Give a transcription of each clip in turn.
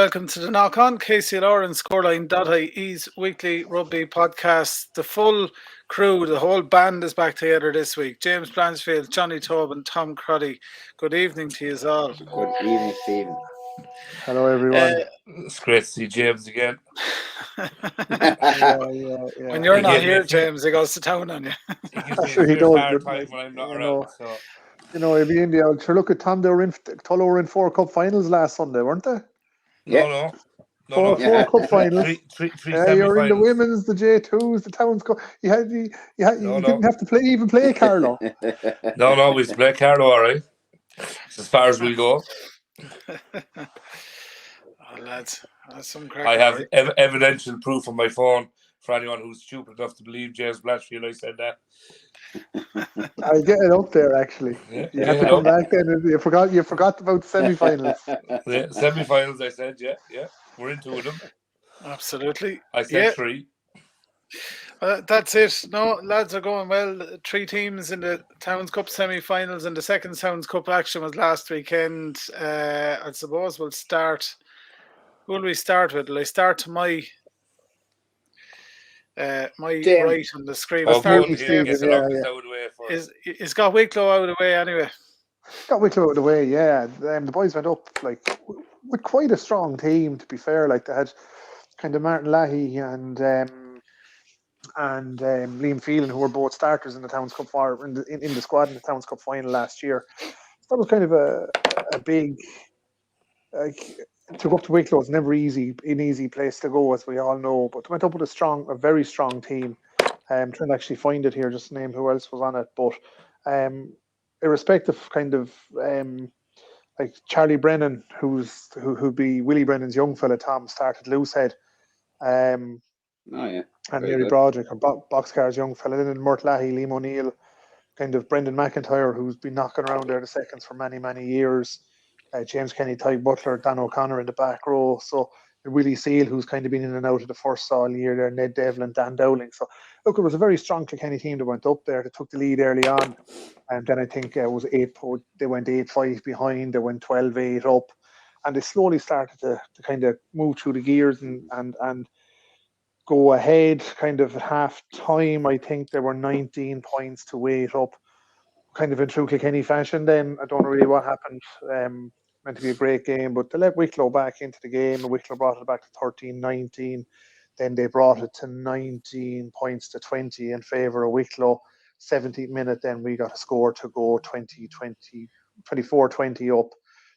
welcome to the Knock On, KCLR and Scoreline.ie's weekly rugby podcast. The full crew, the whole band is back together this week. James Blanchfield, Johnny Tobin, Tom Crotty. Good evening to you all. Good evening, Stephen. Hello, everyone. It's great to see James again. When you're not here, James, he goes to town on you. He gives me a hard time when I'm not around. It'd be in the old. Sure, look at Tom. Tullow were in 4 cup finals last Sunday, weren't they? No. Four cup finals. Three you're in the women's, the J2s, the Towns Cup. You didn't have to play Carlow. No, we play Carlow, all right. It's as far as we'll go. Lads, that's some crack. I have evidential proof on my phone for anyone who's stupid enough to believe James Blanchfield. I said that. I get it up there actually. Yeah, you have to come back then. You forgot about the semi-finals. Semi-finals, I said, yeah. We're into them. Absolutely. I said 3. That's it. No, lads are going well. 3 teams in the Towns Cup semi-finals, and the second Towns Cup action was last weekend. I suppose we'll start. Who will we start with? Will I start to my right on the screen? Is got Wicklow out of the way anyway? Got Wicklow out of the way, yeah. The boys went up with quite a strong team, to be fair. Like they had kind of Martin Lahey and Liam Phelan, who were both starters in the Towns Cup in the squad in the Towns Cup final last year. So that was kind of a big to go up to Wicklow. It's never an easy place to go, as we all know. But went up with a very strong team. I'm trying to actually find it here, just to name who else was on it. But irrespective, kind of like Charlie Brennan, who'd be Willie Brennan's young fella, Tom, started Loosehead. And Mary Broderick, or Boxcar's young fella. Then Murt Lahey, Liam O'Neill, kind of Brendan McIntyre, who's been knocking around there the seconds for many, many years. James Kenny, Ty Butler, Dan O'Connor in the back row. So Willie Seal, who's kind of been in and out of the first all year there, Ned Devlin, Dan Dowling. So look, it was a very strong Kilkenny team that went up there. They took the lead early on. And then I think it was 8. They went 8-5 behind. They went 12-8 up. And they slowly started to kind of move through the gears and go ahead kind of at half time. I think there were 19 points to 8 up, kind of in true Kilkenny fashion. Then I don't know really what happened. Meant to be a great game, but they let Wicklow back into the game, and Wicklow brought it back to 13-19. Then they brought it to 19 points to 20 in favour of Wicklow. 17th minute, then we got a score to go 24-20 up.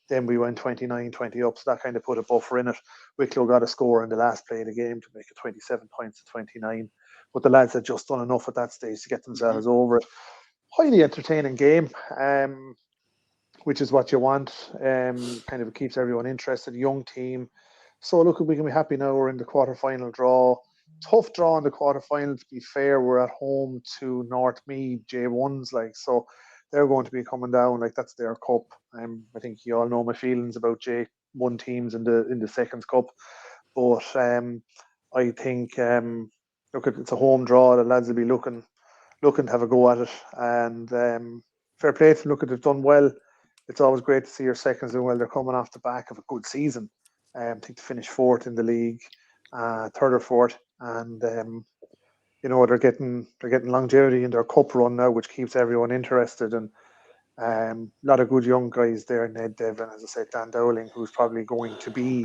Then we went 29-20 up, so that kind of put a buffer in it. Wicklow got a score in the last play of the game to make it 27 points to 29. But the lads had just done enough at that stage to get themselves over it. Highly entertaining game, which is what you want. Kind of keeps everyone interested. Young team. So look, we can be happy now. We're in the quarter-final draw. Tough draw in the quarter-final, to be fair. We're at home to North Meath, J1s, so they're going to be coming down, that's their cup. I think you all know my feelings about J1 teams in the Seconds Cup. But I think, it's a home draw. The lads will be looking to have a go at it. And fair play to them. Look, they've done well. It's always great to see your seconds doing well. They're coming off the back of a good season. I think to finish 4th in the league, 3rd or 4th. And they're getting longevity in their cup run now, which keeps everyone interested. And a lot of good young guys there. Ned Devlin, as I said, Dan Dowling, who's probably going to be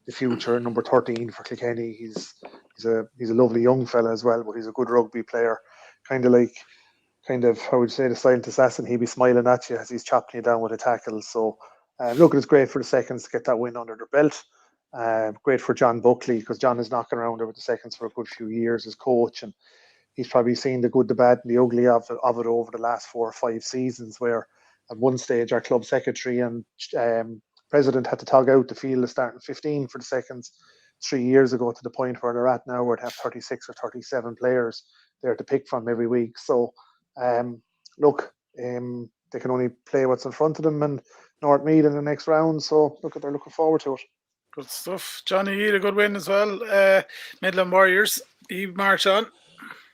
the future number 13 for Kilkenny. He's a lovely young fella as well, but he's a good rugby player. Kind of how would you say, the silent assassin. He'd be smiling at you as he's chopping you down with a tackle. So look, it's great for the seconds to get that win under their belt. Great for John Buckley, because John is knocking around there with the seconds for a good few years as coach, and he's probably seen the good, the bad, and the ugly of it over the last 4 or 5 seasons, where at one stage our club secretary and president had to tug out the field of starting 15 for the seconds 3 years ago, to the point where they're at now, where they have 36 or 37 players there to pick from every week. So look, they can only play what's in front of them, and North Meath in the next round. So look, they're looking forward to it. Good stuff. Johnny, you had a good win as well. Midland Warriors, you march on.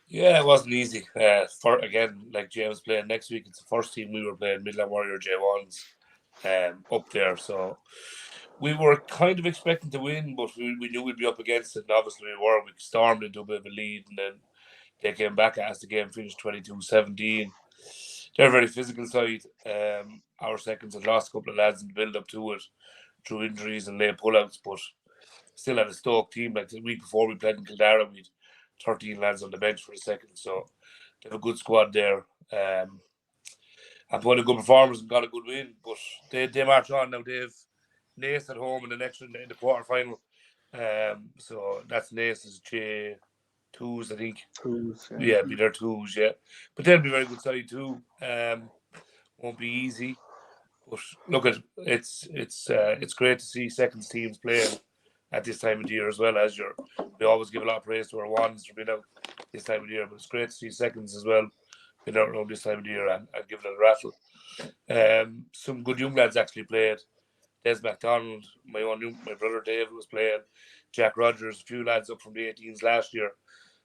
Yeah, it wasn't easy. Again, like James playing next week, it's the first team we were playing, Midland Warrior J1s, up there. So we were kind of expecting to win, but we knew we'd be up against it, and obviously we were. We stormed into a bit of a lead, and then they came back as the game finished 22-17. They're a very physical side. Our seconds had lost a couple of lads in the build-up to it through injuries and late pullouts, but still had a Stoke team. Like the week before we played in Cill Dara, we had 13 lads on the bench for the second, so they have a good squad there. And put a good performance and got a good win, but they march on now. They've Naas at home in the next in the quarter final. So that's Naas's J2s, I think. Twos, Yeah, be their twos, yeah. But they'll be very good side too. Won't be easy. But look at it's great to see seconds teams playing at this time of the year as well as we always give a lot of praise to our ones for being out this time of the year, but it's great to see seconds as well being out around this time of the year and giving it a rattle. Some good young lads actually played. Des MacDonald, my brother Dave was playing, Jack Rogers, a few lads up from the 18s last year.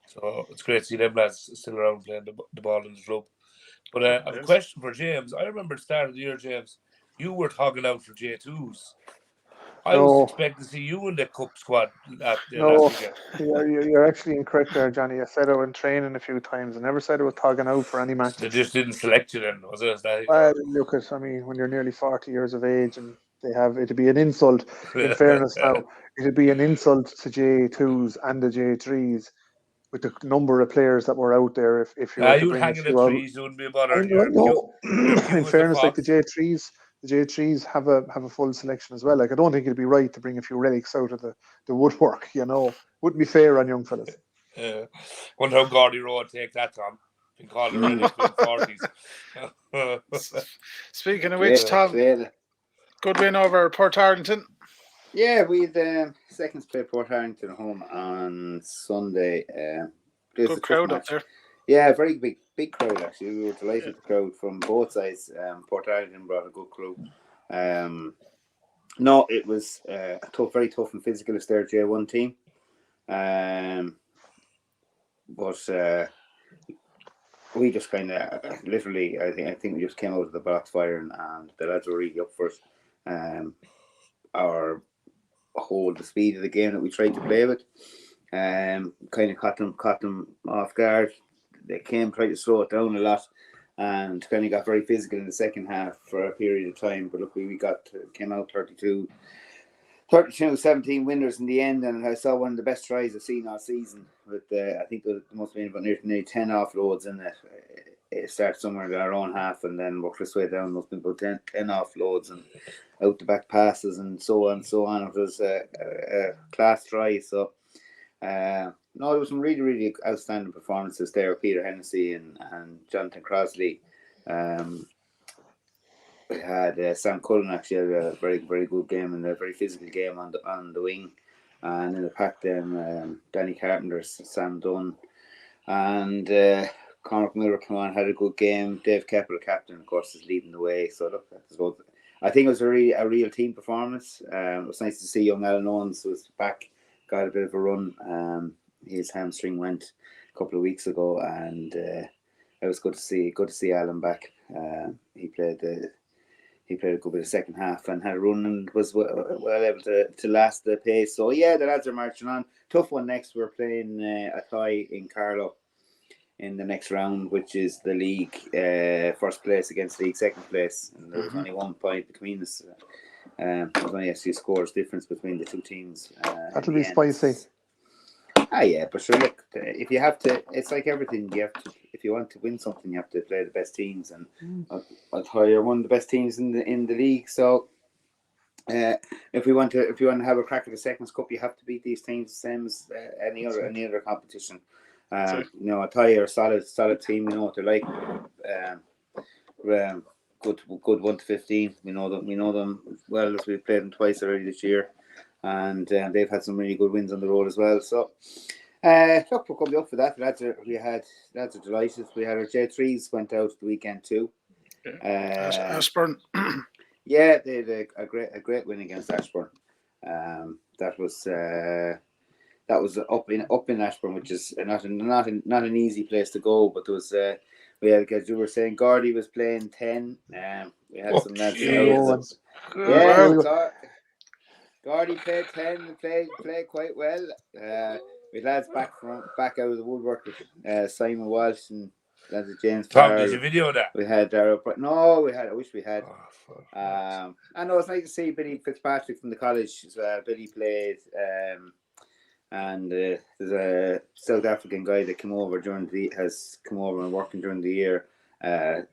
So it's great to see them lads still around playing the ball in the club. But I have a question for James. I remember at the start of the year, James, you were togging out for J2s. I was expecting to see you in the cup squad last weekend. You're actually incorrect there, Johnny. I said I went training a few times. I never said I was togging out for any match. They just didn't select you then, was it? Look, I mean, when you're nearly 40 years of age and it'd be an insult, in fairness now, it'd be an insult to J2s and the J3s with the number of players that were out there. If you were to bring hanging the threes, you wouldn't be bothered. No, in fairness, like the J3s have a full selection as well. Like I don't think it'd be right to bring a few relics out of the woodwork. Wouldn't be fair on young fellas. Wonder how Gordy Road take that, Tom. Been called a relic in 40s. Speaking of which, Tom, good win over Port Harrington. Yeah, we had seconds play Port Harrington home on Sunday. Good crowd up there. Yeah, very big crowd actually. We were delighted with the crowd from both sides. Port Harrington brought a good crew. No, it was a very tough and physical. It's their J1 team. But we just kind of literally, I think we just came out of the box firing, and the lads were really up for it. Our hold the speed of the game that we tried to play with, kind of caught them off guard. They tried to slow it down a lot, and kind of got very physical in the second half for a period of time. But look, we came out 32-17 winners in the end, and I saw one of the best tries I've seen all season. With I think there must have been about nearly 10 offloads in it. It started somewhere in our own half and then worked its way down. Must have been about 10 offloads and out the back passes and so on. It was a class try. So there was some really, really outstanding performances there. Peter Hennessy and Jonathan Crosley. We had Sam Cullen actually had a very, very good game and a very physical game on the wing. And in the pack then Danny Carpenter, Sam Dunn, and Cormac Miller came on, had a good game. Dave Keppel, captain, of course, is leading the way. So look, I think it was a real team performance. It was nice to see young Alan Owens was back, got a bit of a run. His hamstring went a couple of weeks ago, and it was good to see Alan back. He played a good bit of second half and had a run and was well able to last the pace. So yeah, the lads are marching on. Tough one next. We're playing a tie in Carlow in the next round, which is the league first place against league second place, and there was only 1 point between us. There was only a few scores difference between the two teams. That'll be spicy. Yeah, but sure, look, if you have to, it's like everything. If you want to win something, you have to play the best teams, and you're one of the best teams in the league. So, if you want to have a crack at the Seconds Cup, you have to beat these teams the same as any other competition. Athy are a solid team. We know what they're like. Good 1 to 15. We know them well, as we've played them twice already this year. And they've had some really good wins on the road as well. So, look, we're going to be up for that. Lads are delighted. We had our J3s went out the weekend too. Ashbourne. Yeah, they had a great win against Ashbourne. That was up in Ashbourne, which is not an easy place to go. But there was we had, as you were saying, Gordy was playing 10. We had some lads. Gordy played 10 and played quite well. With lads back out of the woodwork with Simon Walsh and lads of James Tom, Farrell. did you video that? We had Dara. No, we had. I wish we had. Oh, I know it's nice to see Billy Fitzpatrick from the college as well. Billy played, and there's a South African guy that has come over and working during the year.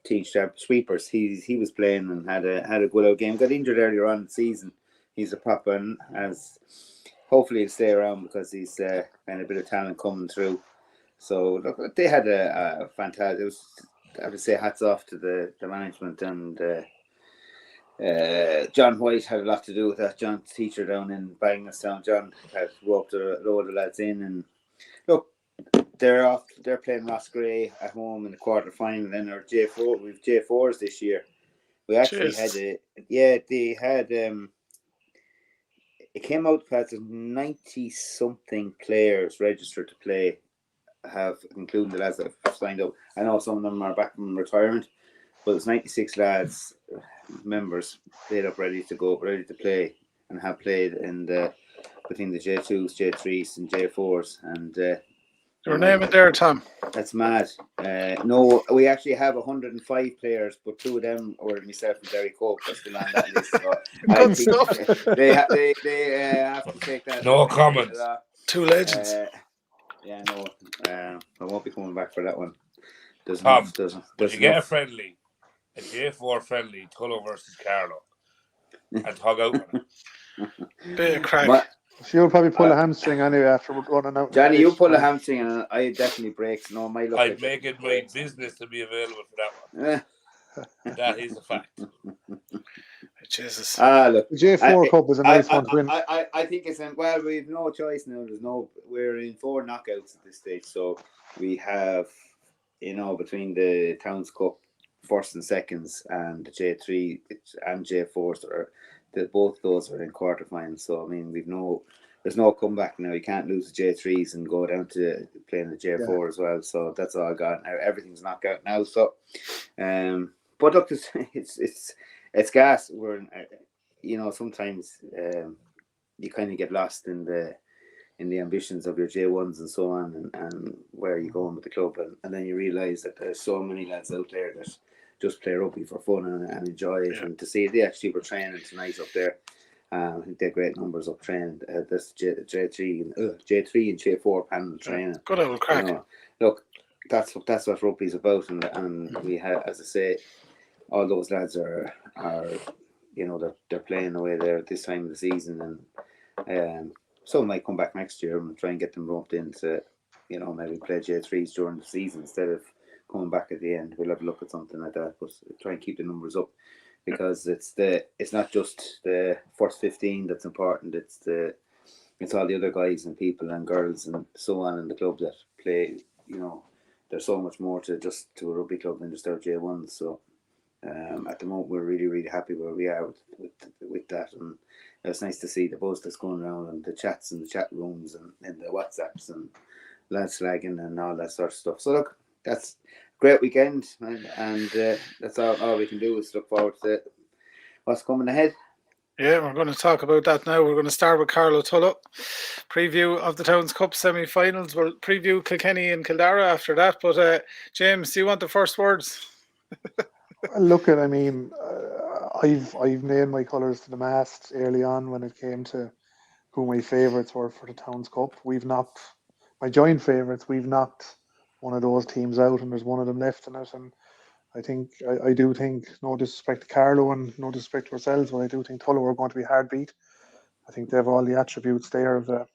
Teach sweepers. He was playing and had a good old game. Got injured earlier on in the season. He's a proper and as hopefully he'll stay around because he's kind of a bit of talent coming through. So look, they had a fantastic. It was, I would say, hats off to the management, and John White had a lot to do with that. John's teacher down in Bangladesh. John had roped a load of lads in, and look, they're playing Ross Gray at home in the quarter final. Then our J4, we've J4s this year. We actually they had it came out that 90 something players registered to play, including the lads that have signed up. I know some of them are back from retirement, but there's 96 lads, members, played up ready to play, and have played between the J2s, J3s, and J4s. And your name it there, Tom. That's mad. No, we actually have 105 players, but 2 of them were myself and Derry Cope. That's still on that list. So Good stuff. They have to take that. No comment. 2 legends. No, I won't be coming back for that one. Doesn't you get a J4 friendly, Tullow versus Carlow, and tug out on it? Bit of crack. So you'll probably pull a hamstring anyway after running out. Johnny, you pull a hamstring and I definitely breaks. No, I'd make it my business to be available for that one. That is a fact. Jesus. Look, the J4 Cup is a nice one to win. I think it's we've no choice now. We're in 4 knockouts at this stage, so we have, between the Towns Cup first and seconds and the J3 and J4s both those are in quarterfinals. So I mean, there's no comeback now. You can't lose the J3s and go down to playing the J4 as well. So that's all got now. Everything's knocked out now. So, but look, it's gas. We're sometimes you kind of get lost in the ambitions of your J1s and so on, and where you're going with the club, and then you realise that there's so many lads out there that just play rugby for fun and enjoy it. And to see they actually were training tonight up there. I think they're great numbers up training. This J3 and J4 panel training. Good old crack. Look, that's what rugby's about, and we have, as I say, all those lads are they're playing away there at this time of the season, and some might come back next year and try and get them roped into maybe play J3s during the season instead of coming back at the end. We'll have a look at something like that, but try and keep the numbers up, because it's not just the first 15 that's important. It's all the other guys and people and girls and so on in the club that play. There's so much more to a rugby club than just our J1s. So at the moment we're really, really happy where we are with that, and it's nice to see the buzz that's going around and the chats and the chat rooms and the WhatsApps and lads slagging and all that sort of stuff. So look, that's a great weekend, and that's all we can do is look forward to what's coming ahead. Yeah, we're going to talk about that now. We're going to start with Carlow Tullow. Preview of the Towns Cup semi-finals. We'll preview Kilkenny and Cill Dara after that. But James, do you want the first words? Look, I've nailed my colours to the mast early on when it came to who my favourites were for the Towns Cup. We've knocked my joint favourites. We've knocked one of those teams out, and there's one of them left in it. And I do think, no disrespect to Carlow and no disrespect to ourselves, but I do think Tullow are going to be hard beat. I think they have all the attributes there of a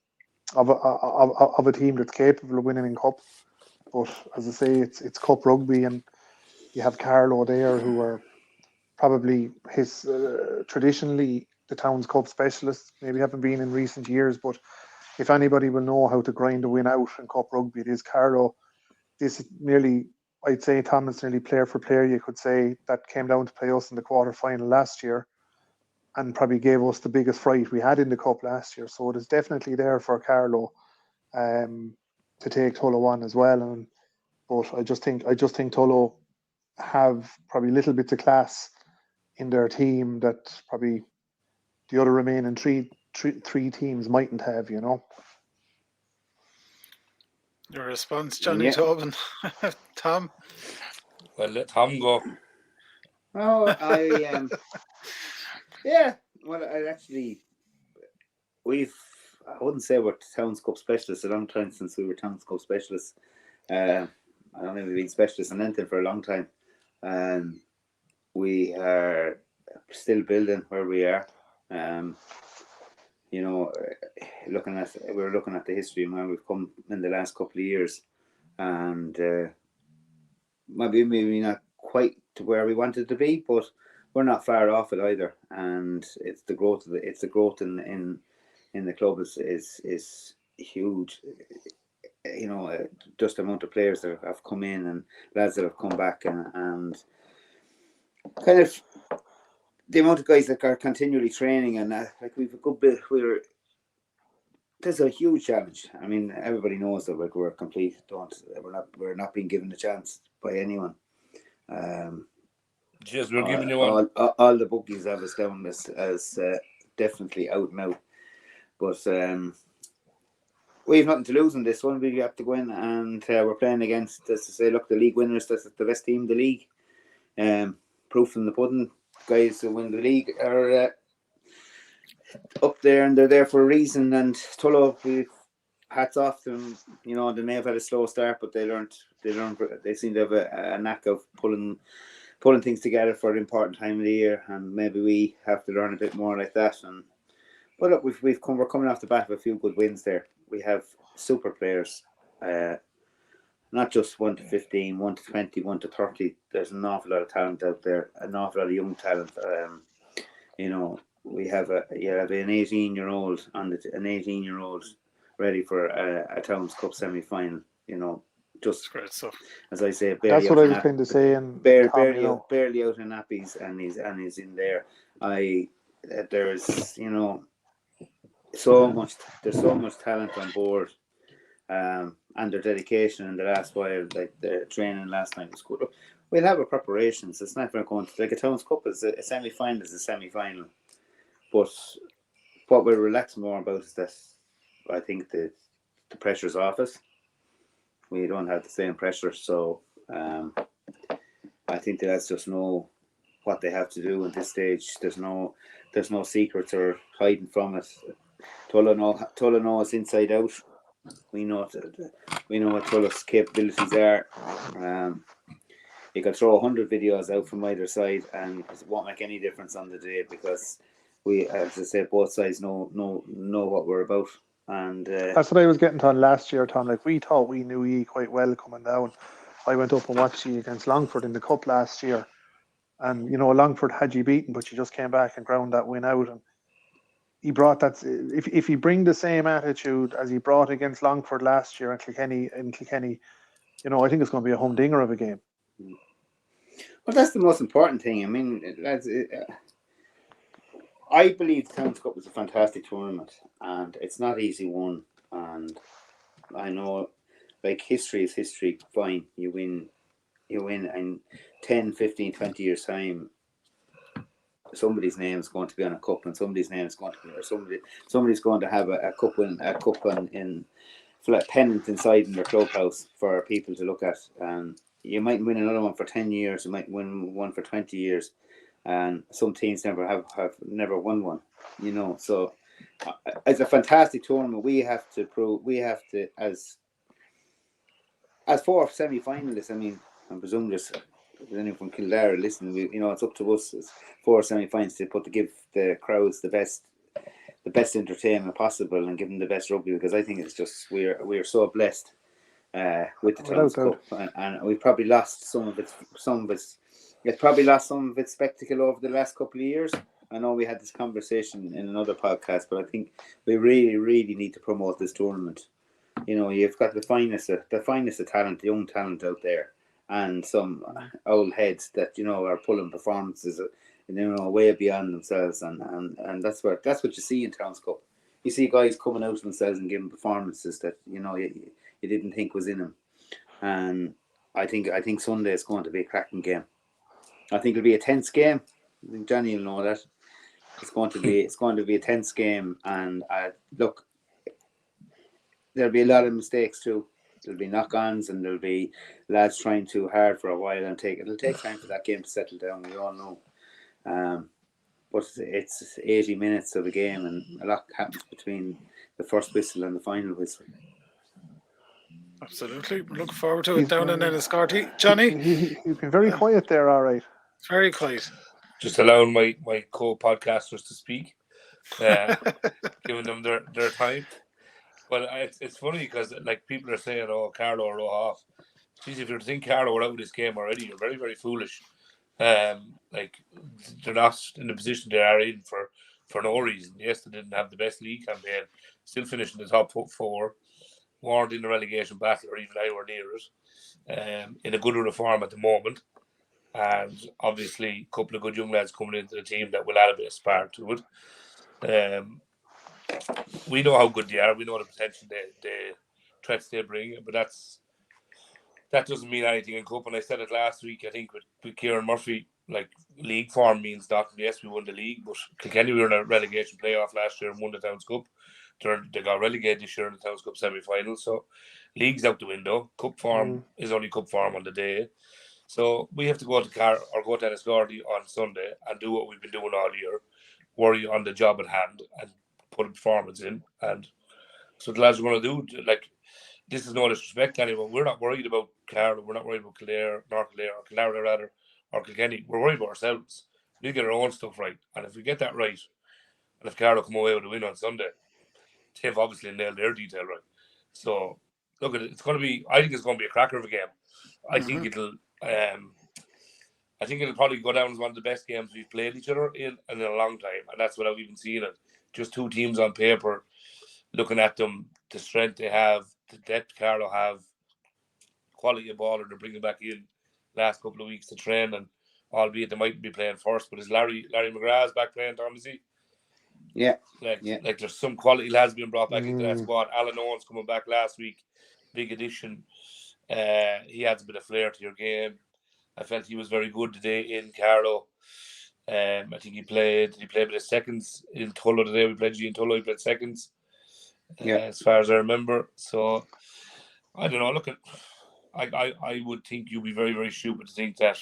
team that's capable of winning in Cup. But as I say, it's Cup rugby, and you have Carlow there, who are probably traditionally the Towns Cup specialists. Maybe haven't been in recent years, but if anybody will know how to grind a win out in Cup rugby, it is Carlow. This is nearly, I'd say, Thomas, nearly player for player, you could say, that came down to play us in the quarter final last year, and probably gave us the biggest fright we had in the Cup last year. So it is definitely there for Carlow to take Tullow on as well. But I just think Tullow have probably little bits of class in their team that probably the other remaining 3 three teams mightn't have, you know. Your response, Johnny Yeah. Tobin. Tom? Well, let Tom go. Oh, I yeah. Well, I wouldn't say we're Towns Cup specialists. A long time since we were Towns Cup specialists. I don't think we've been specialists in anything for a long time. We are still building where we are. You know, we're looking at the history and where we've come in the last couple of years, and maybe not quite to where we wanted to be, but we're not far off it either. And it's the growth in the club is huge. You know, just the amount of players that have come in and lads that have come back, and kind of the amount of guys that are continually training, and like we've a good bit. There's a huge challenge. I mean, everybody knows that we're complete. We're not being given a chance by anyone. Just we're giving you one. All the bookies have us down as definitely out and out. But we have nothing to lose in this one. We have to go in, and we're playing against, as to say, look, the league winners. That's the best team in the league. Proof in the pudding. Guys who win the league are up there, and they're there for a reason. And Tullow, hats off to them. You know, they may have had a slow start, but they learned. They seem to have a knack of pulling things together for an important time of the year, and maybe we have to learn a bit more like that. But look, we're coming off the bat of a few good wins there. We have super players, not just 1 to 15, 1 to 20, 1 to 30. There's an awful lot of talent out there, an awful lot of young talent. You know, we have an 18-year-old and an 18-year-old ready for a Towns Cup semi-final. You know, just great stuff. As I say, That's what I was kind of saying. Barely out in nappies, and he's in there. There's you know there's so much talent on board, and their dedication in the last while, like the training last night was good. We'll have our preparations. It's not going to like a Towns Cup is a semi-final is a semi-final, but what we're relaxed more about is that I think the pressure's off us. We don't have the same pressure, so I think the lads just know what they have to do at this stage. There's no secrets or hiding from it. Tullow knows inside out. We know what Tullow's capabilities are. You can throw 100 videos out from either side, and it won't make any difference on the day, because we, as I say, both sides know what we're about. And that's what I was getting on last year, Tom. Like, we thought we knew ye quite well coming down. I went up and watched ye against Longford in the cup last year, and you know, Longford had you beaten, but you just came back and ground that win out. And he brought that. If he bring the same attitude as he brought against Longford last year in Kilkenny, you know, I think it's going to be a humdinger of a game. Well, that's the most important thing. I mean, lads, I believe the Towns Cup was a fantastic tournament, and it's not easy won. And I know, like, history is history. Fine, you win, and 10, 15, 20 years time, somebody's name is going to be on a cup, and somebody's name is going to be, or somebody's going to have a cup in pennant inside in their clubhouse for people to look at. And you might win another one for 10 years, you might win one for 20 years. And some teams have never won one, you know. So it's a fantastic tournament. We have to prove. We have to, as 4 semi-finalists. I mean, I presume there's anyone from Cill Dara listening. You know, it's up to us as 4 semi-finalists to give the crowds the best entertainment possible and give them the best rugby, because I think it's just we're so blessed with the Towns Cup, and we've probably lost some of its. It's probably lost some of its spectacle over the last couple of years. I know we had this conversation in another podcast, but I think we really, really need to promote this tournament. You know, you've got the finest of talent, young talent out there, and some old heads that, you know, are pulling performances, you know, way beyond themselves, and that's what you see in Towns Cup. You see guys coming out of themselves and giving performances that, you know, you didn't think was in them. And I think Sunday is going to be a cracking game. I think it'll be a tense game. I think Johnny will know that. it's going to be a tense game, and look, there'll be a lot of mistakes too. There'll be knock-ons, and there'll be lads trying too hard for a while, and it'll take time for that game to settle down. We all know, but it's 80 minutes of a game, and a lot happens between the first whistle and the final whistle. Absolutely, we're looking forward to it down in Enniscorthy. Johnny, He's been very quiet there. All right, very quiet. Just allowing my co-podcasters to speak, giving them their time. But it's funny because like people are saying, "Oh, Carlow are off." Geez, if you think Carlow are out of this game already, you're very, very foolish. Like they're not in the position they are in for no reason. Yes, they didn't have the best league campaign, still finishing the top 4, weren't in the relegation battle or even anywhere near it. In a good run of form at the moment, and obviously a couple of good young lads coming into the team that will add a bit of spark to it. We know how good they are. We know the potential the threats they bring, but that doesn't mean anything in cup. And I said it last week. I think with Kieran Murphy, like league form means nothing. Yes, we won the league, but Kilkenny were in a relegation playoff last year and won the Towns Cup. They got relegated this year in the Towns Cup semi-final. So league's out the window. Cup form is only cup form on the day. So we have to go to go to Enniscorthy on Sunday and do what we've been doing all year. Worry on the job at hand and put a performance in. And so the lads are going to do. Like, this is no disrespect to anyone. We're not worried about Carlow. We're not worried about Kildare or Kilkenny. We're worried about ourselves. We get our own stuff right. And if we get that right, and if Carlow come away with a win on Sunday, they've obviously nailed their detail right. So, look at it. I think it's going to be a cracker of a game. I think it'll probably go down as one of the best games we've played each other in a long time. And that's without even seeing it. Just two teams on paper, looking at them, the strength they have, the depth Carlow have, quality of baller they're bringing back in last couple of weeks to train, and albeit they mightn't be playing first, but is Larry McGrath's back playing, Tom, is he? Yeah. Like there's some quality lads being brought back into that squad. Alan Owens coming back last week, big addition. He adds a bit of flair to your game. I felt he was very good today in Carlow. I think he played with his seconds in Tullow today. We played G in Tullow, he played seconds. As far as I remember. So I don't know. Look at I would think you'd be very, very stupid to think that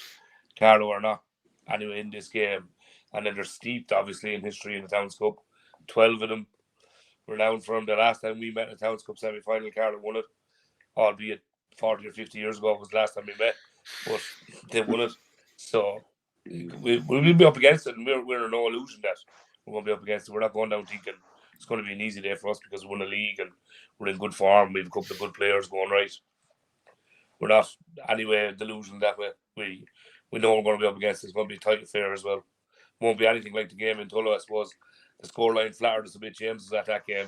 Carlow are not anyway in this game. And then they're steeped obviously in history in the Towns Cup. 12 of them renowned from the last time we met in the Towns Cup semi-final. Carlow won it, albeit 40 or 50 years ago was the last time we met, but they won it. So we'll be up against it, and we're in no illusion that we're going to be up against it. We're not going down thinking it's going to be an easy day for us because we won a league and we're in good form. We have a couple of good players going right. We're not anyway delusional that way. We know we're going to be up against it. It's going to be a tight affair as well. Won't be anything like the game in Tullow, I suppose. The scoreline flattered us a bit. James was at that game.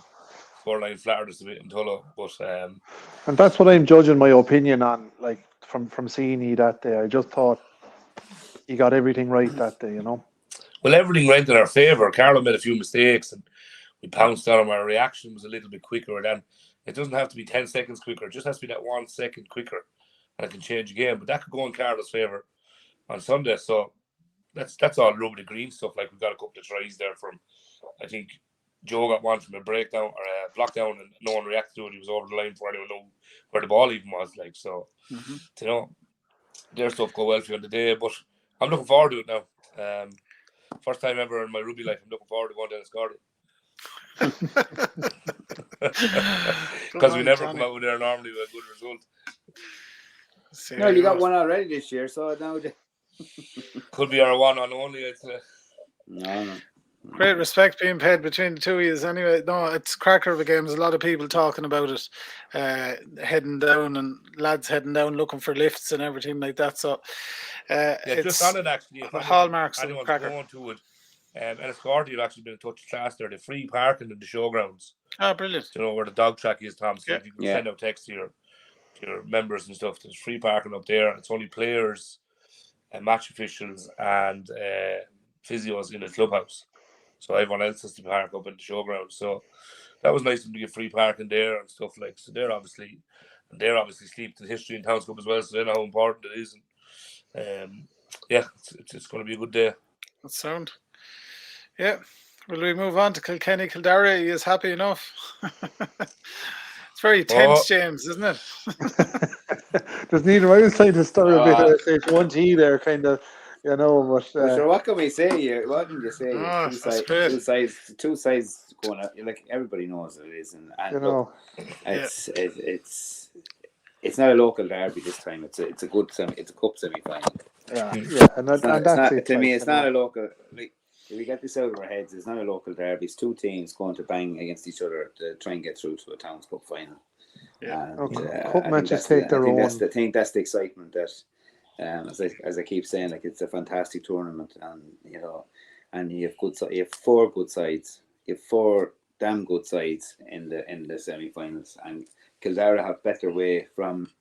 Scoreline flattered us a bit in Tullow, but and that's what I'm judging my opinion on. Like from seeing you that day, I just thought you got everything right that day. You know. Well, everything went in our favour. Carlow made a few mistakes, and we pounced on them. Our reaction was a little bit quicker. Then it doesn't have to be 10 seconds quicker. It just has to be that 1 second quicker, and it can change the game. But that could go in Carlow's favour on Sunday. So that's all rubber green stuff. Like, we got a couple of tries there from, I think Joe got one from a breakdown or a block down, and no one reacted to it. He was over the line before anyone knew where the ball even was. Like, so you know, their stuff go well for you on the day. But I'm looking forward to it now. First time ever in my rugby life, I'm looking forward to going down to Scoreline. Because we never come out with there normally with a good result. No, you got one already this year, so now could be our one on only. I'd say. No. Great respect being paid between the two of you. Anyway, no, it's cracker of a game. There's a lot of people talking about it, heading down, and lads heading down looking for lifts and everything like that. So, it's just on it actually. Hallmarks of cracker. Going to it. Enniscorthy have actually been in touch class there. The free parking in the showgrounds. Oh, brilliant! You know where the dog track is, Tom. So if you can send out text to your members and stuff, there's free parking up there. It's only players and match officials and physios in the clubhouse. So everyone else has to park up in the showground. So that was nice to get free parking there and stuff like. So they're obviously steeped in history in Towns Cup as well. So they know how important it is. And it's going to be a good day. That sound. Yeah. Will we move on to Kilkenny Kildare? He is happy enough. It's very tense, James, isn't it? There's neither. I was trying to stir a bit of H1G there, kind of, but. Sure, what can we say here? What can you say? Oh, that's great. Two sides going out. Like everybody knows what it is, and look, it's not a local derby this time. It's a cup semi final. Yeah, and that's it. To me, it's not a local. Like, if we get this out of our heads, it's not a local derby. It's two teams going to bang against each other to try and get through to a Towns Cup final. Yeah, cup matches take their own. I think that's the excitement that, as I keep saying, like it's a fantastic tournament, and and you have four good sides. You have four damn good sides in the semi-finals, and Kildare have better way from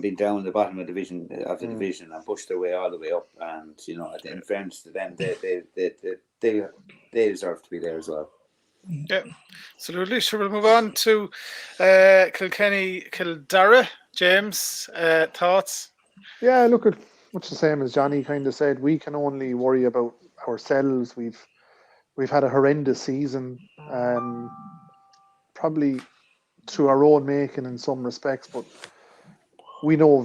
being down in the bottom of the division and push their way all the way up. And in fairness to them, they deserve to be there as well. Yeah, absolutely. So we'll move on to Kilkenny Kildare. James, thoughts? Yeah, look, at much the same as Johnny kind of said. We can only worry about ourselves. We've had a horrendous season, probably through our own making in some respects, but we know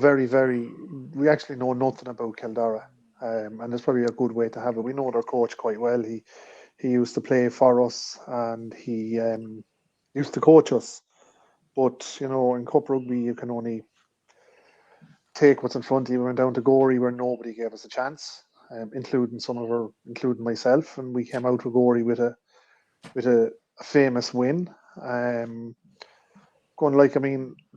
we actually know nothing about Kildare, and it's probably a good way to have it. We know their coach quite well. He used to play for us, and he used to coach us. But in Cup Rugby, you can only take what's in front of you. We went down to Gorey where nobody gave us a chance, including myself, and we came out with Gorey with a famous win.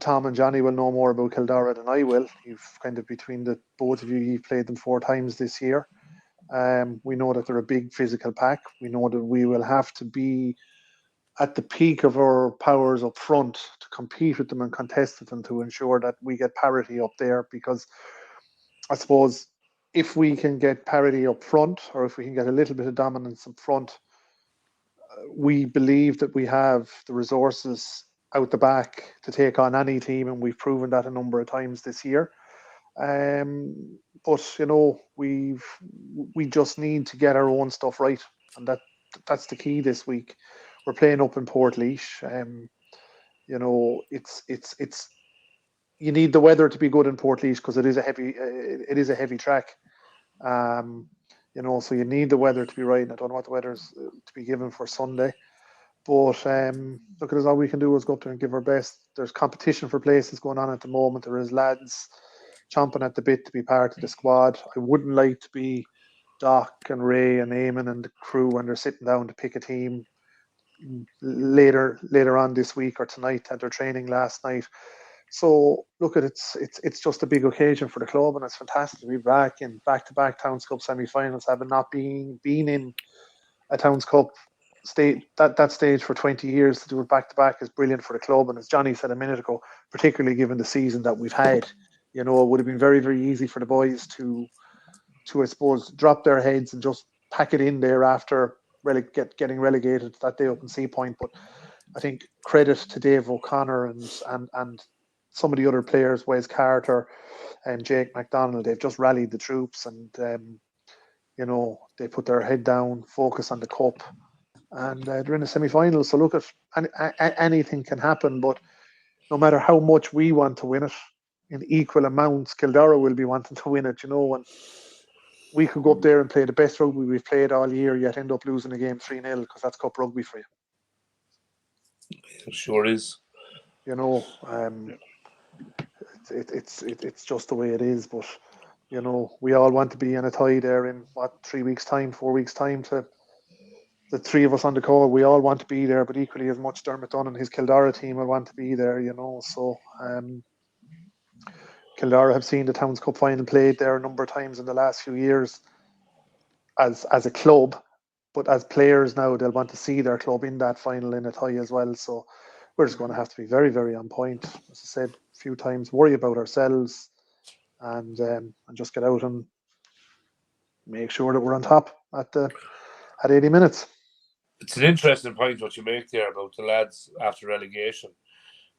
Tom and Johnny will know more about Kildare than I will. You've kind of between the both of you, you've played them 4 times this year. We know that they're a big physical pack. We know that we will have to be at the peak of our powers up front to compete with them and contest with them to ensure that we get parity up there, because I suppose if we can get parity up front, or if we can get a little bit of dominance up front, we believe that we have the resources out the back to take on any team, and we've proven that a number of times this year. But we just need to get our own stuff right, and that's the key this week. We're playing up in Portlaoise. It's you need the weather to be good in Portlaoise because it is a heavy track. So you need the weather to be right. And I don't know what the weather's to be given for Sunday. But look, all we can do is go up there and give our best. There's competition for places going on at the moment. There is lads chomping at the bit to be part of the squad. I wouldn't like to be Doc and Ray and Eamon and the crew when they're sitting down to pick a team later on this week or tonight at their training last night. So look, it's just a big occasion for the club, and it's fantastic to be back in back-to-back Towns Cup semi-finals, having not been in a Towns Cup stage that stage for 20 years. To do it back-to-back is brilliant for the club, and as Johnny said a minute ago, particularly given the season that we've had, it would have been very, very easy for the boys to I suppose drop their heads and just pack it in there after getting relegated that day up in Sea Point. But I think credit to Dave O'Connor and some of the other players, Wes Carter and Jake McDonald. They've just rallied the troops, and they put their head down, focus on the cup, and they're in the semi-final. So look, at anything can happen, but no matter how much we want to win it, in equal amounts, Kildare will be wanting to win it. And we could go up there and play the best rugby we've played all year, yet end up losing a game 3-0, because that's Cup Rugby for you. It sure is. It's just the way it is. But we all want to be in a tie there in 4 weeks time. To the three of us on the call, we all want to be there, but equally as much Dermot Dunn and his Kildare team will want to be there. So Kildare have seen the Towns Cup final played there a number of times in the last few years as a club, but as players now, they'll want to see their club in that final in a tie as well. So we're just going to have to be very, very on point. As I said a few times, worry about ourselves and just get out and make sure that we're on top at 80 minutes. It's an interesting point what you make there about the lads after relegation.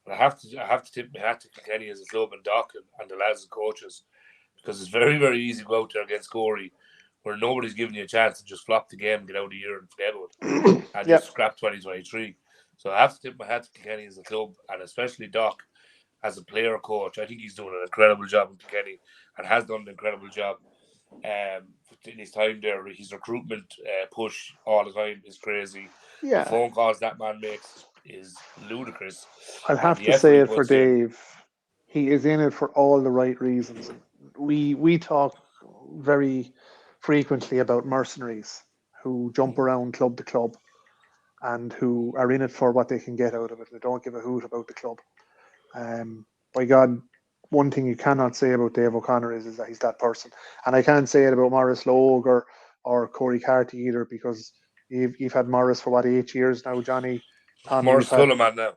I have to tip my hat to Kilkenny as a club and Doc and the lads and coaches, because it's very, very easy to go out there against Gorey where nobody's giving you a chance to just flop the game and get out of the year and forget about it and just scrap 2023. So I have to tip my hat to Kilkenny as a club, and especially Doc as a player coach. I think he's doing an incredible job in Kilkenny and has done an incredible job in his time there. His recruitment push all the time is crazy. The phone calls that man makes is ludicrous. I'll have to say it for Dave. He is in it for all the right reasons. We talk very frequently about mercenaries who jump around club to club and who are in it for what they can get out of it. They don't give a hoot about the club. By God, one thing you cannot say about Dave O'Connor is that he's that person. And I can't say it about Maurice Logue or Corey Carty either, because you've had Maurice for 8 years now, Johnny. Tom, Maurice Tullow now.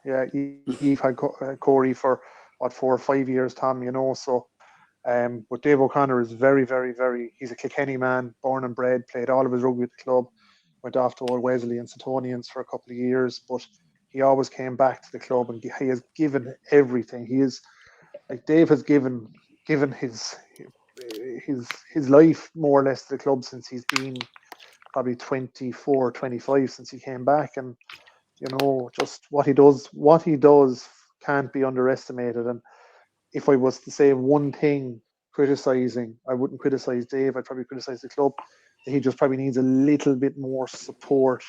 Yeah, you've had Corey for 4 or 5 years, Tom, so but Dave O'Connor is very, very, very, he's a Kilkenny man, born and bred, played all of his rugby at the club, went off to Old Wesley and Suttonians for a couple of years, but he always came back to the club and he has given everything. He is, like, Dave has given his life more or less to the club since he's been probably 24, 25 since he came back, and just what he does can't be underestimated. And if I was to say one thing criticizing, I wouldn't criticize Dave, I'd probably criticize the club. He just probably needs a little bit more support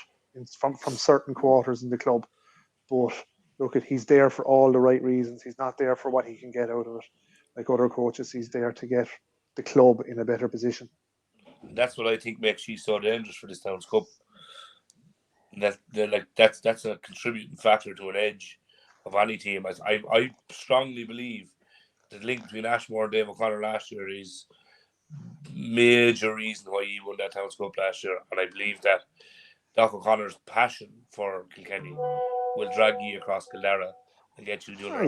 from certain quarters in the club. But look, he's there for all the right reasons. He's not there for what he can get out of it. Like other coaches, he's there to get the club in a better position. That's what I think makes you so dangerous for this Towns Cup. That's a contributing factor to an edge of any team. I strongly believe the link between Ashbourne and Dave O'Connor last year is major reason why he won that Towns Cup last year, and I believe that Doc O'Connor's passion for Kilkenny will drag you across Cill Dara and get you the other.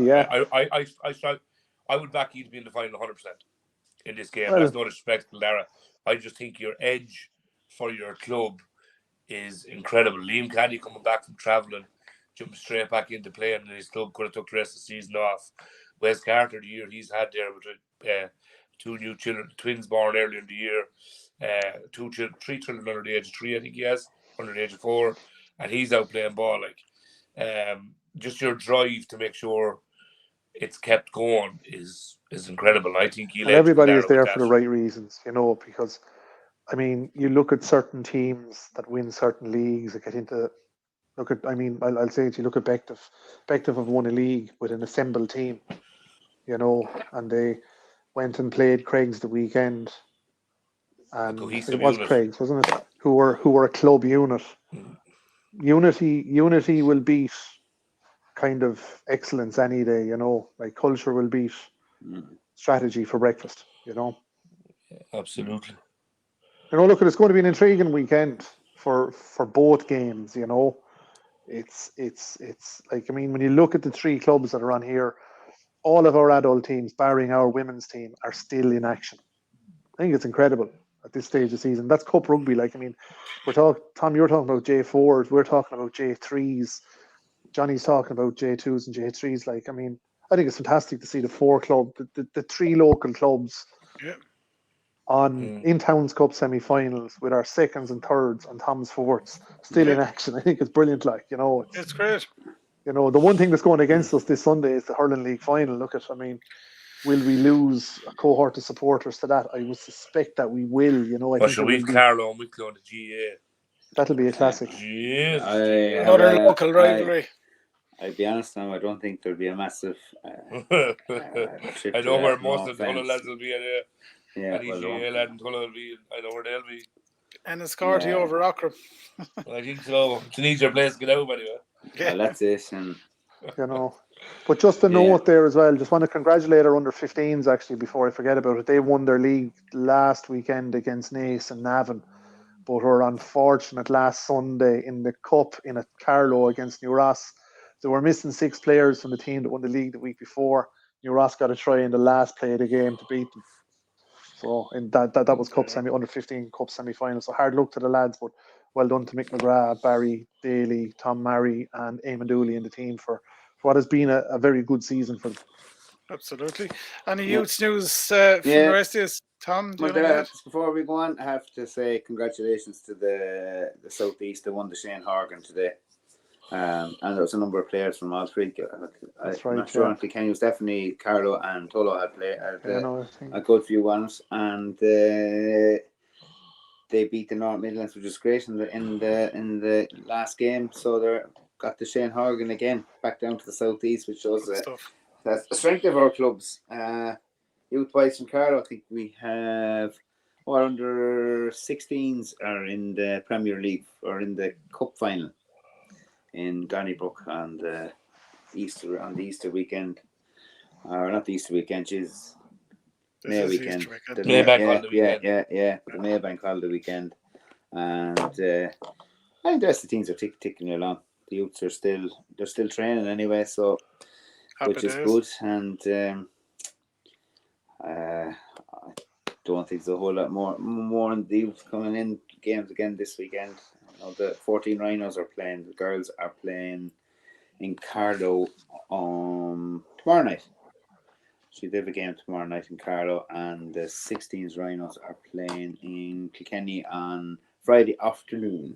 I would back you to be in the final 100% in this game. That's no disrespect to Cill Dara. I just think your edge for your club is incredible. Liam Caddy coming back from travelling, jumping straight back into playing in his club, could have took the rest of the season off. Wes Carter, the year he's had there with 2 new children, twins born earlier in the year, 3 children under the age of 3, I think he has, under the age of 4, and he's out playing ball. Just your drive to make sure it's kept going is incredible. I think everybody is there for the right reasons, because I mean, you look at certain teams that win certain leagues that get into. I'll say it. You look at Bective. Bective have won a league with an assembled team, and they went and played Craig's the weekend, and it was Craig's, wasn't it? Who were a club unit. Mm. Unity will beat kind of excellence any day, like culture will beat strategy for breakfast, Absolutely. Look, it's going to be an intriguing weekend for both games, It's like, when you look at the 3 clubs that are on here, all of our adult teams, barring our women's team, are still in action. I think it's incredible at this stage of the season. That's Cup rugby. Tom, you're talking about J4s, we're talking about J3s. Johnny's talking about J2s and J3s. I think it's fantastic to see the 4 club, the 3 local clubs in Towns Cup semi-finals with our seconds and thirds and Tom's fourths still in action. I think it's brilliant. It's great. The one thing that's going against us this Sunday is the Hurling League final. Will we lose a cohort of supporters to that? I would suspect that we will. We've Carlow and Wicklow on the GA. That'll be a classic. Another local rivalry. I'll be honest now, I don't think there'll be a massive I know where most of the Tullow lads will be anyway. Yeah, and GA lad and Tullow will be, I know where they'll be. And it's Carty over Ockram. I think so. It's an easier place to get out anyway. Well, that's it. And but just a note there as well, just want to congratulate our under 15s actually before I forget about it. They won their league last weekend against Naas and Navan, but were unfortunate last Sunday in the cup in a Carlow against New Ross. They were missing 6 players from the team that won the league the week before. New Ross got a try in the last play of the game to beat them. So that was cup under 15 cup semi-final. So hard luck to the lads, but well done to Mick McGrath, Barry Daly, Tom Marry and Eamon Dooley in the team for what has been a very good season for them. Absolutely. Any youth news from the rest of us? Tom, do you want to before we go on, I have to say congratulations to the Southeast that won the Shane Horgan today. And there was a number of players from all three. I'm not sure on Kilkenny. It was definitely Carlow and Tullow had a good few ones, and they beat the North Midlands, which was great in the last game. So they got the Shane Horgan again back down to the Southeast, which shows that's the strength of our clubs. Youth-wise from Carlow, I think we have under 16s are in the Premier League or in the Cup final in Donnybrook on the Easter weekend, or not the Easter weekend, May weekend. The Maybank holiday weekend, and I think the rest of the teams are ticking along. The youths are still training anyway, so which is good, and I don't think there's a whole lot more in the youth coming in games again this weekend. The 14 Rhinos are playing. The girls are playing in Carlow tomorrow night. So they have a game tomorrow night in Carlow, and the 16s Rhinos are playing in Kilkenny on Friday afternoon.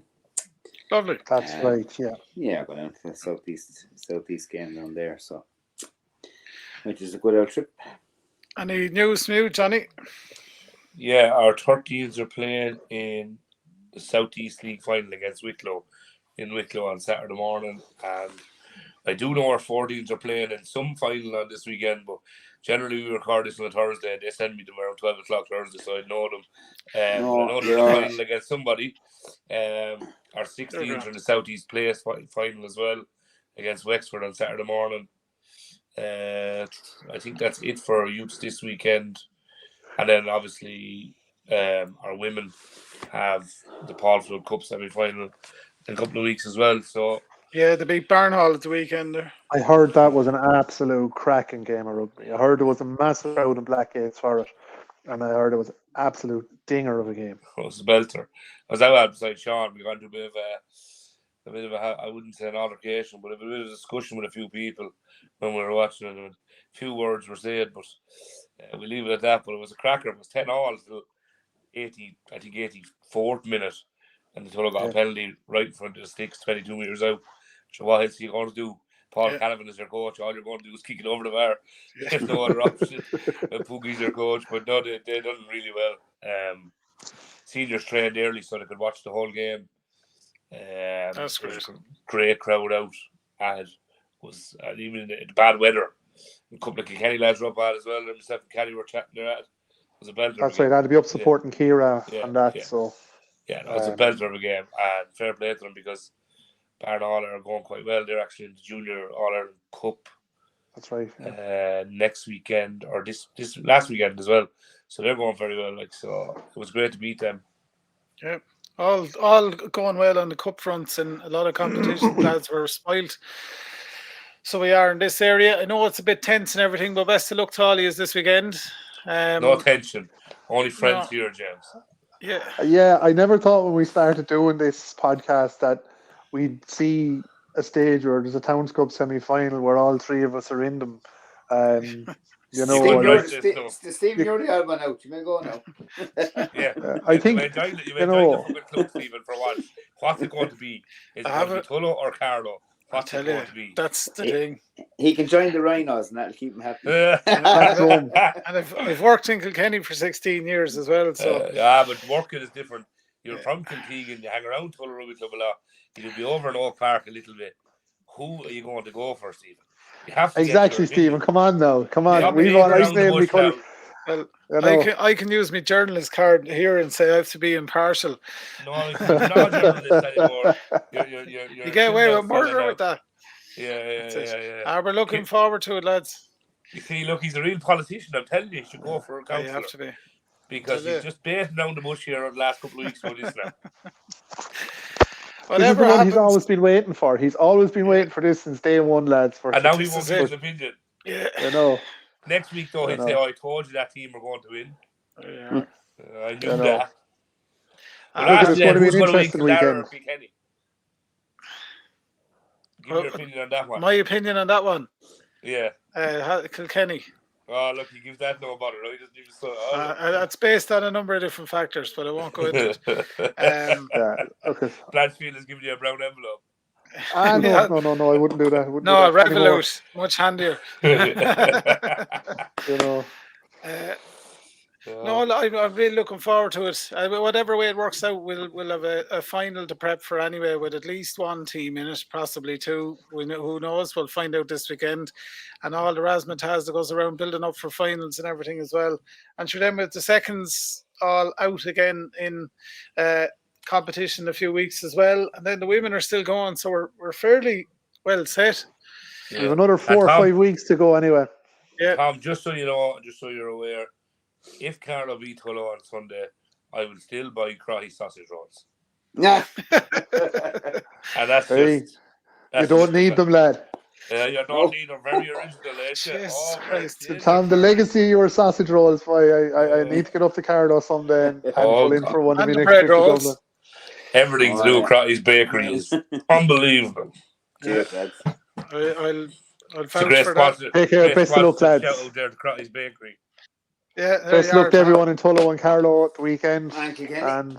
Lovely. That's right. Yeah. Yeah, going down to the southeast game down there. So, which is a good old trip. Any news from you, Johnny? Yeah, our 13s are playing in the Southeast League final against Wicklow on Saturday morning, and I do know our 14s are playing in some final on this weekend, but generally we record this on a Thursday and they send me them around 12 o'clock Thursday, so I know them. I know they're in the final against somebody. Our 16s are in the Southeast Place final as well against Wexford on Saturday morning. I think that's it for our youths this weekend, and then obviously our women have the Blanchfield Cup semi-final in a couple of weeks as well. So yeah, they beat Barnhall at the weekend there. I heard that was an absolute cracking game of rugby. I heard there was a massive crowd in Blackgates for it, and I heard it was an absolute dinger of a game. It was a belter. I was out beside Sean. We got into a bit of a I wouldn't say an altercation, but a bit of a discussion with a few people when we were watching it. And a few words were said, but we leave it at that. But it was a cracker. It was 10-all till 84th minute, and the Tullow got a penalty right in front of the sticks, 22 metres out. So what else are you going to do? Paul Canavan is your coach. All you're going to do is kick it over the bar. There's no other option. Poogie's your coach, but no, they done really well. Seniors trained early so they could watch the whole game. That's great. Great crowd out. And was even in the bad weather. A couple of Kilkenny lads were up at as well. And myself and Kelly were chatting there at. It was a belter. That's right. I had to be up supporting Kira on that. So yeah, it was a belter of a game, and fair play to them because Barnhall are going quite well. They're actually in the Junior All-Ireland Cup. That's right. Next weekend or this last weekend as well. So they're going very well. So it was great to beat them. Yeah, all going well on the cup fronts, and a lot of competition. Lads were spoiled. So we are in this area. I know it's a bit tense and everything, but best of luck to all of you this weekend. No tension, only friends here, James. Yeah. I never thought when we started doing this podcast that we'd see a stage where there's a Towns Cup semi-final where all three of us are in them. You know, Steve, you're the odd one out. You may go now. I think you know. The club, Stephen, for what's it going to be? Is it going to be Tullow or Carlow? What's it going to be? That's the thing. He can join the Rhinos, and that'll keep him happy. And I've worked in Kilkenny for 16 years as well. So but working is different. You're from Kilkenny, you hang around Tullow Rugby Club a lot. You'll be over in Oak Park a little bit. Who are you going to go for, Stephen? You have to exactly, Stephen. Come on now. Come on. We've all nice name because. Well, I can use my journalist card here and say I have to be impartial. No, you're not a journalist anymore. You get away with murder with that. Yeah. We're looking forward to it, lads. You see, look, he's a real politician. I'm telling you, he should go for a councillor. You have to be. Because he's just baiting down the bush here in the last couple of weeks with this now. Whatever this is the one he's always been waiting for. He's always been waiting for this since day one, lads. And now he won't give his opinion. Yeah. You know. Next week, though, he'll say, I told you that team were going to win. Yeah. I knew that. It's going to be an interesting weekend. Give your opinion on that one. My opinion on that one? Yeah. Kilkenny. Oh, look, he gives that no bother. He doesn't even That's based on a number of different factors, but I won't go into it. Okay. Blanchfield is giving you a brown envelope. No, I wouldn't do that. No, Revolut, much handier. You know. No, I'm really looking forward to it. Whatever way it works out, we'll have a final to prep for anyway, with at least one team in it, possibly two. Who knows? We'll find out this weekend. And all the razzmatazz that goes around building up for finals and everything as well. And sure, then with the seconds all out again in competition in a few weeks as well. And then the women are still going, so we're fairly well set. Yeah. We have another 4 or 5 weeks to go anyway. Yeah. Tom, just so you know, just so you're aware, if Carlow beat Tullow on Sunday, I will still buy Crotty sausage rolls. Yeah. And that's just... You don't need them, lad. Yeah, you don't need them. Very original, Jesus Christ. Tom, the legacy of your sausage rolls, boy, I need to get up to Carlow someday and pull in for one of my next trips to Dublin. Everything to do with Crotty's Bakery is unbelievable. Cheers, lads. I'll vouch for that. Take care, best of luck, lads. Shout out there to Crotty's Bakery. Yeah, best luck to everyone in Tullow and Carlow at the weekend. Thank you, Kenny. And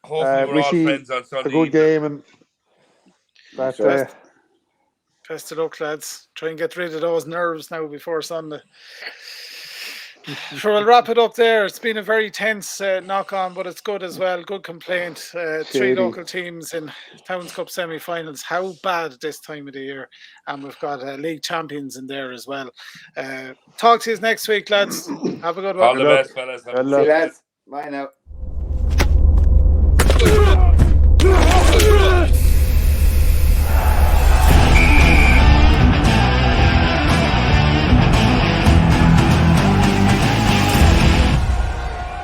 hopefully we're all friends on Sunday. A good game and that's best of luck, lads. Try and get rid of those nerves now before Sunday. Sure, we'll wrap it up there. It's been a very tense knock-on, but it's good as well. Good complaint. 3 local teams in Towns Cup semi-finals. How bad this time of the year? And we've got league champions in there as well. Talk to you next week, lads. Have a good one. All the best, fellas. See you, lads. Bye now.